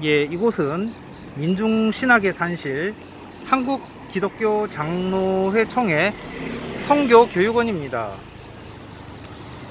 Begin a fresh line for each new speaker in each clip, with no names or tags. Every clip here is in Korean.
예, 이곳은 민중신학의 산실 한국기독교장로회 총회 선교교육원입니다.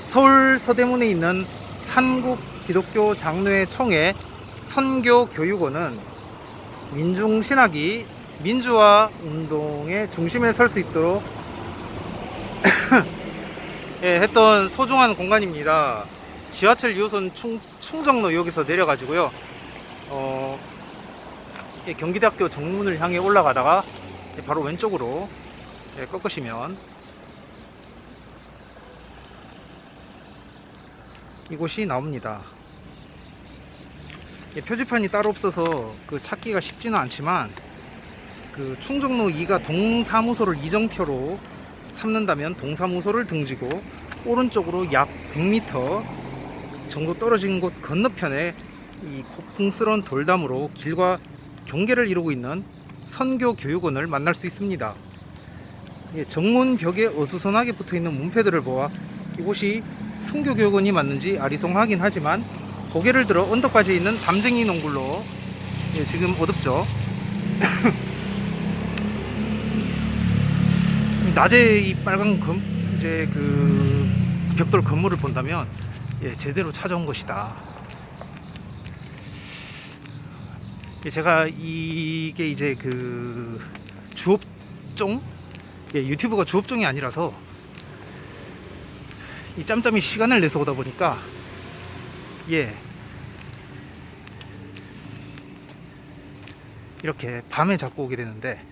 서울 서대문에 있는 한국기독교장로회 총회 선교교육원은 민중신학이 민주화 운동의 중심에 설 수 있도록 예, 했던 소중한 공간입니다. 지하철 2호선 충정로역에서 내려가지고요. 경기대학교 정문을 향해 올라가다가 바로 왼쪽으로 꺾으시면 이곳이 나옵니다. 표지판이 따로 없어서 찾기가 쉽지는 않지만 충정로 2가 동사무소를 이정표로 삼는다면 동사무소를 등지고 오른쪽으로 약 100m 정도 떨어진 곳 건너편에 이 고풍스러운 돌담으로 길과 경계를 이루고 있는 선교교육원을 만날 수 있습니다. 정문 벽에 어수선하게 붙어있는 문패들을 보아 이곳이 선교교육원이 맞는지 아리송하긴 하지만 고개를 들어 언덕바지에 있는 담쟁이 농굴로 지금 어둡죠. 낮에 이 빨간 벽돌 건물을 본다면 제대로 찾아온 것이다. 제가 이게 이제 주업종, 유튜브가 주업종이 아니라서 이 짬짬이 시간을 내서 오다 보니까 이렇게 밤에 자꾸 오게 되는데,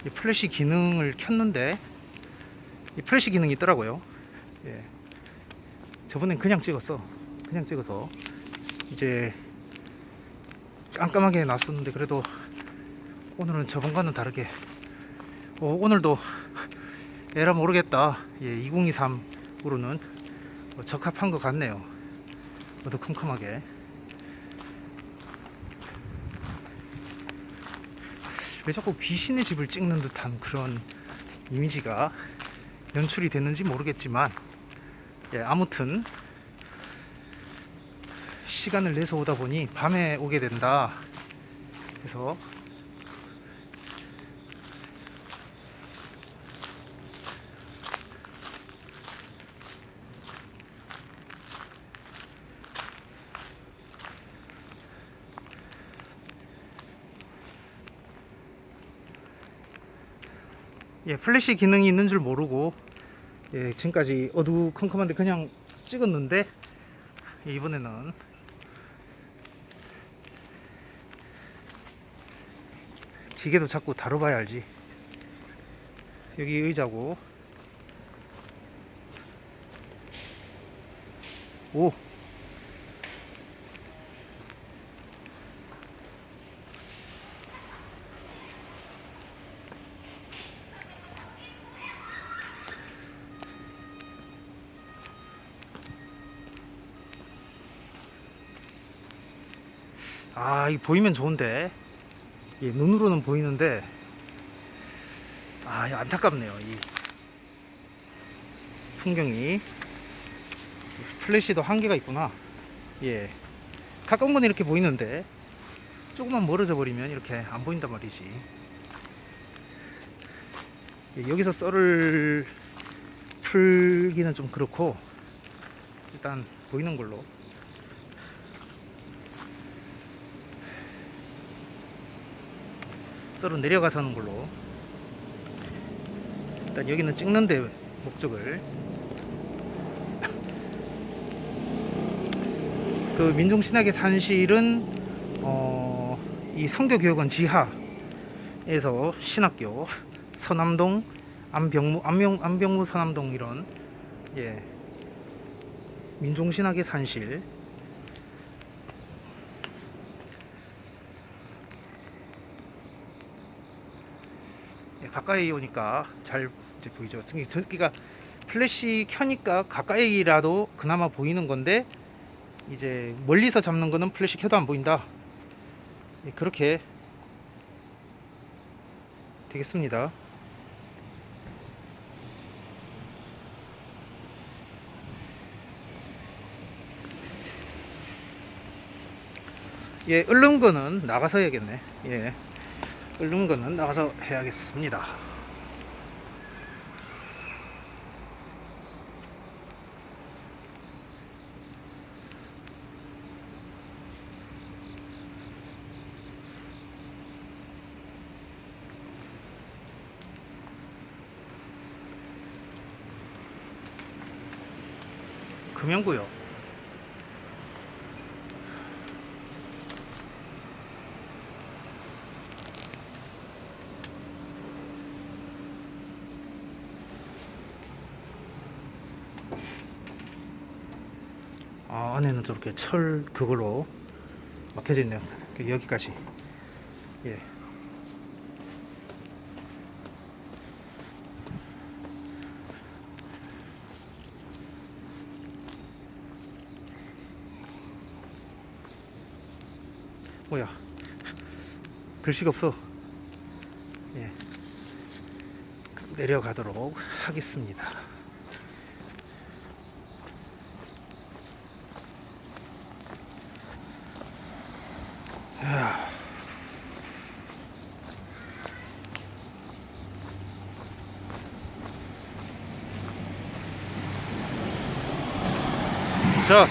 이 플래시 기능을 켰는데 이 플래시 기능이 있더라고요. 저번엔 그냥 찍어서 이제 깜깜하게 놨었는데, 그래도 오늘은 저번과는 다르게 오늘도 에라 모르겠다. 2023으로는 적합한 것 같네요. 어두컴컴하게. 왜 자꾸 귀신의 집을 찍는 듯한 그런 이미지가 연출이 됐는지 모르겠지만, 아무튼 시간을 내서 오다 보니 밤에 오게 된다. 그래서 플래시 기능이 있는 줄 모르고 지금까지 어두컴컴한데 그냥 찍었는데, 이번에는 기계도 자꾸 다뤄봐야 알지. 여기 의자고, 이 보이면 좋은데, 눈으로는 보이는데, 안타깝네요. 이 풍경이. 플래시도 한계가 있구나. 가까운 건 이렇게 보이는데 조금만 멀어져 버리면 이렇게 안 보인단 말이지. 여기서 썰을 풀기는 좀 그렇고, 일단 보이는 걸로. 썰은 내려가서 하는 걸로. 일단 여기는 찍는데 목적을. 민중신학의 산실은 이 선교교육원 지하에서 신학교, 서남동, 안병무 서남동, 이런 민중신학의 산실. 가까이 오니까 잘 이제 보이죠. 저기가 플래시 켜니까 가까이라도 그나마 보이는 건데, 이제 멀리서 잡는 거는 플래시 켜도 안 보인다. 그렇게 되겠습니다. 예, 얼른 거는 나가서 해야겠네. 예, 얼른 거는 나가서 해야겠습니다. 금연구요. 아, 안에는 저렇게 철 그걸로 막혀져 있네요. 여기까지. 예. 뭐야? 글씨가 없어. 예. 내려가도록 하겠습니다. 자,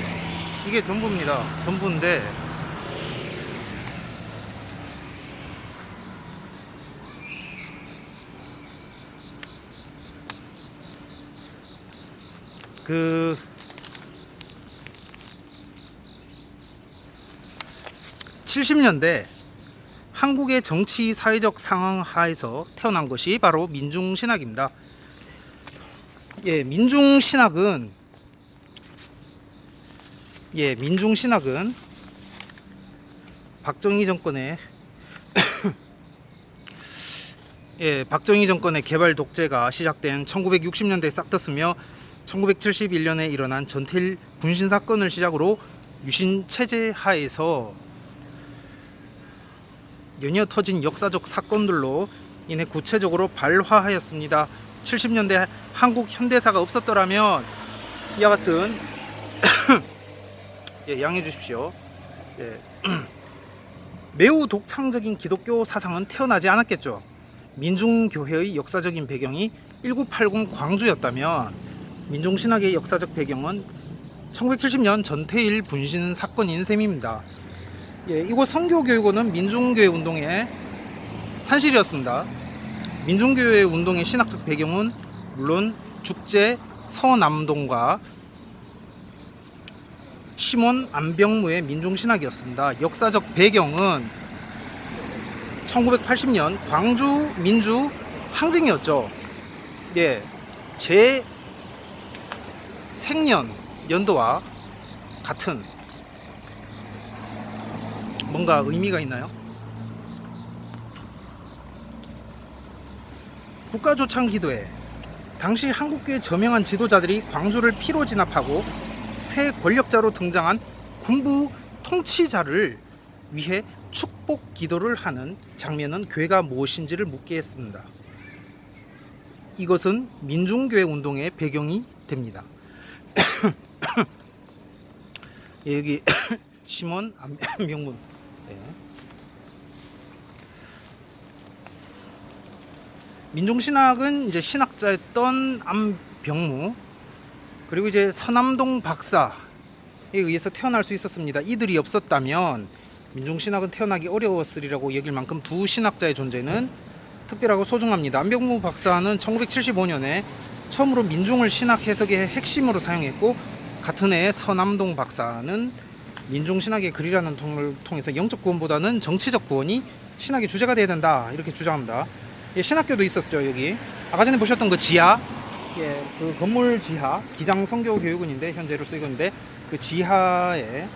이게 전부입니다. 전부인데 그 70년대 한국의 정치 사회적 상황 하에서 태어난 것이 바로 민중신학입니다. 예, 민중신학은 박정희 정권의 박정희 정권의 개발 독재가 시작된 1960년대에 싹텄으며 1971년에 일어난 전태일 분신 사건을 시작으로 유신 체제 하에서 연이어 터진 역사적 사건들로 인해 구체적으로 발화하였습니다. 70년대 한국 현대사가 없었더라면 이와 같은 예, 양해해 주십시오. 예. 매우 독창적인 기독교 사상은 태어나지 않았겠죠. 민중교회의 역사적인 배경이 1980 광주였다면 민중신학의 역사적 배경은 1970년 전태일 분신 사건인 셈입니다. 예, 이곳 성교교육원은 민중교회 운동의 산실이었습니다. 민중교회 운동의 신학적 배경은 물론 죽재 서남동과 시몬 안병무의 민중신학이었습니다. 역사적 배경은 1980년 광주 민주 항쟁이었죠. 예, 제 생년 연도와 같은 뭔가 의미가 있나요? 국가조창기도회 당시 한국교회 저명한 지도자들이 광주를 피로 진압하고 새 권력자로 등장한 군부 통치자를 위해 축복 기도를 하는 장면은 교회가 무엇인지를 묻게 했습니다. 이것은 민중교회 운동의 배경이 됩니다. 예, 여기 시몬 안병문. 네. 민중신학은 이제 신학자였던 안병무 그리고 이제 서남동 박사에 의해서 태어날 수 있었습니다. 이들이 없었다면 민중신학은 태어나기 어려웠으리라고 여길 만큼 두 신학자의 존재는 특별하고 소중합니다. 안병무 박사는 1975년에 처음으로 민중을 신학 해석의 핵심으로 사용했고 같은 해 서남동 박사는 민중신학의 글이라는 통을 통해서 영적 구원보다는 정치적 구원이 신학의 주제가 되어야 된다 이렇게 주장합니다. 예, 신학교도 있었죠. 여기 아까 전에 보셨던 그 지하, 예, 그 건물 지하 기장성교교육원인데 현재로 쓰이고 있는데 그 지하에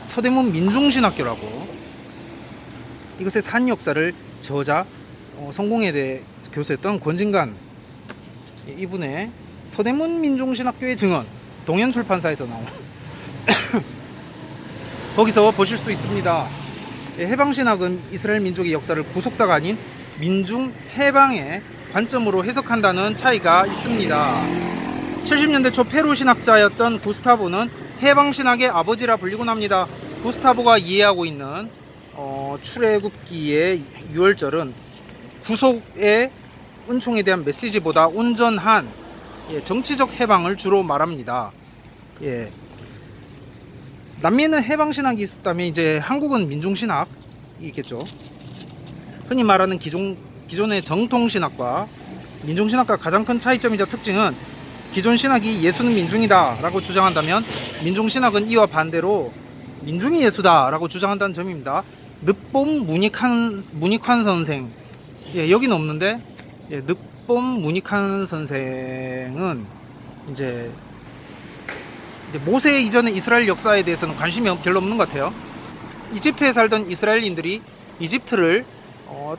서대문 민중신학교라고 이것의 산 역사를 저자 성공회대 교수였던 권진관 이분의 서대문 민중신학교의 증언 동현출판사에서 나온 거기서 보실 수 있습니다. 해방신학은 이스라엘 민족의 역사를 구속사가 아닌 민중 해방의 관점으로 해석한다는 차이가 있습니다. 70년대 초 페루 신학자였던 구스타보는 해방신학의 아버지라 불리곤 합니다. 구스타보가 이해하고 있는 출애굽기의 유월절은 구속의 은총에 대한 메시지보다 온전한 정치적 해방을 주로 말합니다. 남미에는 해방신학이 있었다면 이제 한국은 민중신학이겠죠. 흔히 말하는 기존의 정통신학과 민중신학과 가장 큰 차이점이자 특징은 기존 신학이 예수는 민중이다 라고 주장한다면 민중신학은 이와 반대로 민중이 예수다 라고 주장한다는 점입니다. 늑봄 문익환 선생, 여기는 없는데 늑봄 문익환 선생은 이제 모세 이전의 이스라엘 역사에 대해서는 관심이 별로 없는 것 같아요. 이집트에 살던 이스라엘인들이 이집트를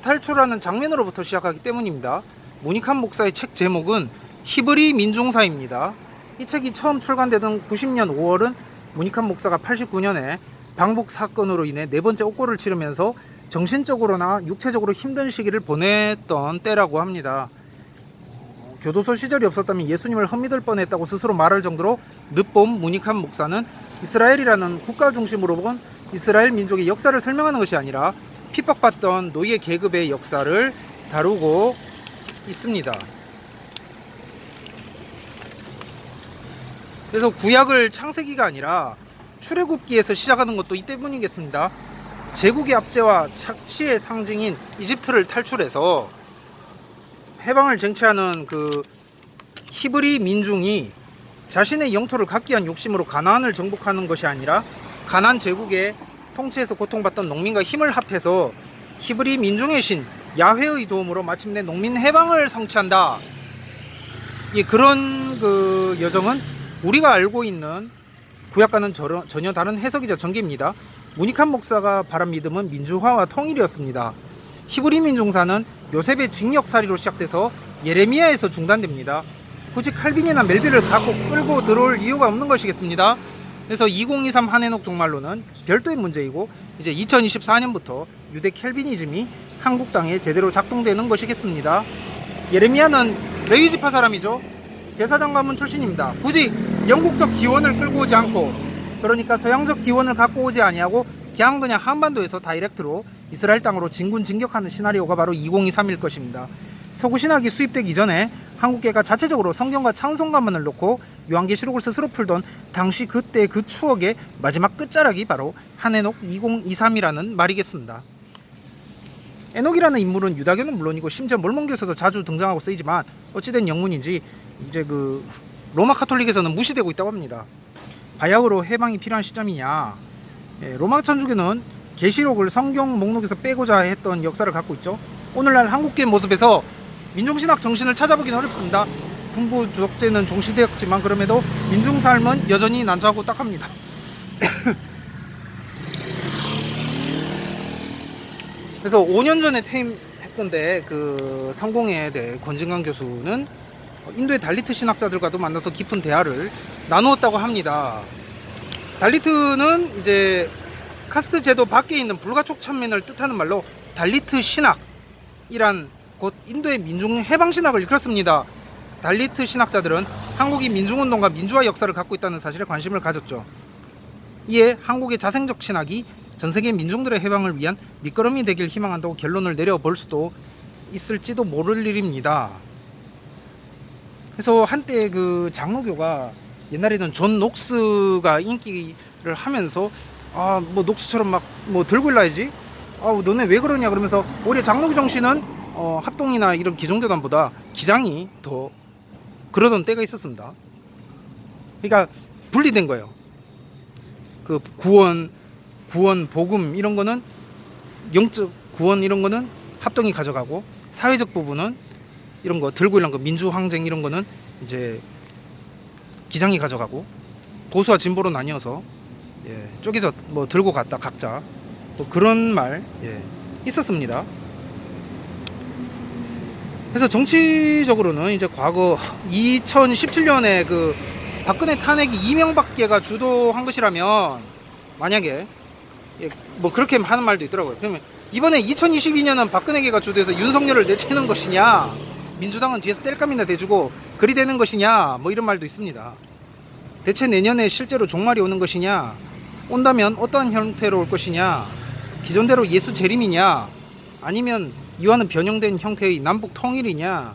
탈출하는 장면으로부터 시작하기 때문입니다. 문익환 목사의 책 제목은 히브리 민중사입니다. 이 책이 처음 출간되던 90년 5월은 문익환 목사가 89년에 방북 사건으로 인해 네 번째 옥고를 치르면서 정신적으로나 육체적으로 힘든 시기를 보냈던 때라고 합니다. 교도소 시절이 없었다면 예수님을 헛믿을 뻔했다고 스스로 말할 정도로 늑봄 문익환 목사는 이스라엘이라는 국가 중심으로 본 이스라엘 민족의 역사를 설명하는 것이 아니라 핍박받던 노예 계급의 역사를 다루고 있습니다. 그래서 구약을 창세기가 아니라 출애굽기에서 시작하는 것도 이 때문이겠습니다. 제국의 압제와 착취의 상징인 이집트를 탈출해서 해방을 쟁취하는 그 히브리 민중이 자신의 영토를 갖기 위한 욕심으로 가나안을 정복하는 것이 아니라 가나안 제국의 통치에서 고통받던 농민과 힘을 합해서 히브리 민중의 신 야훼의 도움으로 마침내 농민 해방을 성취한다. 그런 그 여정은 우리가 알고 있는 구약과는 전혀 다른 해석이자 전개입니다. 문익환 목사가 바란 믿음은 민주화와 통일이었습니다. 히브리 민중사는 요셉의 징역살이로 시작돼서 예레미야에서 중단됩니다. 굳이 칼빈이나 멜빌을 갖고 끌고 들어올 이유가 없는 것이겠습니다. 그래서 2023 한해녹 종말론은 별도의 문제이고 이제 2024년부터 유대 켈비니즘이 한국 땅에 제대로 작동되는 것이겠습니다. 예레미야는 레위 지파 사람이죠. 제사장 가문 출신입니다. 굳이 영국적 기원을 끌고 오지 않고, 그러니까 서양적 기원을 갖고 오지 아니하고 그냥 한반도에서 다이렉트로 이스라엘 땅으로 진군 진격하는 시나리오가 바로 2023일 것입니다. 서구 신학이 수입되기 이전에 한국계가 자체적으로 성경과 찬송가문을 놓고 요한계시록을 스스로 풀던 당시 그때 그 추억의 마지막 끝자락이 바로 한해녹 2023이라는 말이겠습니다. 에녹이라는 인물은 유다교는 물론이고 심지어 몰몬교에서도 자주 등장하고 쓰이지만 어찌된 영문인지 이제 그 로마 카톨릭에서는 무시되고 있다고 합니다. 바야흐로 해방이 필요한 시점이냐? 로마 천주교는 계시록을 성경 목록에서 빼고자 했던 역사를 갖고 있죠. 오늘날 한국교의 모습에서 민중신학 정신을 찾아보기는 어렵습니다. 군부족제는 종식되었지만 그럼에도 민중삶은 여전히 난처하고 딱합니다. 그래서 5년 전에 퇴임했던데 그 성공회에 대해 권진강 교수는 인도의 달리트 신학자들과도 만나서 깊은 대화를 나누었다고 합니다. 달리트는 이제 카스트 제도 밖에 있는 불가촉 천민을 뜻하는 말로 달리트 신학이란 곧 인도의 민중 해방 신학을 일컫습니다. 달리트 신학자들은 한국이 민중운동과 민주화 역사를 갖고 있다는 사실에 관심을 가졌죠. 이에 한국의 자생적 신학이 전세계 민중들의 해방을 위한 밑거름이 되길 희망한다고 결론을 내려볼 수도 있을지도 모를 일입니다. 그래서 한때 그 장로교가 옛날에는 존 녹스가 인기를 하면서 뭐 녹스처럼 막 뭐 들고 일러야지, 너네 왜 그러냐 그러면서 오히려 장로교 정신은 합동이나 이런 기존교단보다 기장이 더 그러던 때가 있었습니다. 그러니까 분리된 거예요. 그 구원 복음 이런 거는 영적 구원 이런 거는 합동이 가져가고, 사회적 부분은 이런 거 들고 일한 거 민주항쟁 이런 거는 이제 기장이 가져가고, 보수와 진보로 나뉘어서 쪼개져 뭐 들고 갔다 각자 뭐 그런 말 있었습니다. 그래서 정치적으로는 이제 과거 2017년에 그 박근혜 탄핵이 이명박계가 주도한 것이라면, 만약에 뭐 그렇게 하는 말도 있더라고요. 그러면 이번에 2022년은 박근혜계가 주도해서 윤석열을 내치는 것이냐, 민주당은 뒤에서 땔감이나 대주고 그리 되는 것이냐, 뭐 이런 말도 있습니다. 대체 내년에 실제로 종말이 오는 것이냐. 온다면 어떠한 형태로 올 것이냐, 기존대로 예수 재림이냐, 아니면 이와는 변형된 형태의 남북 통일이냐,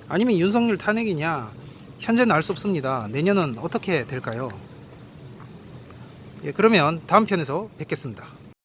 아니면 윤석열 탄핵이냐, 현재는 알 수 없습니다. 내년은 어떻게 될까요? 예, 그러면 다음 편에서 뵙겠습니다.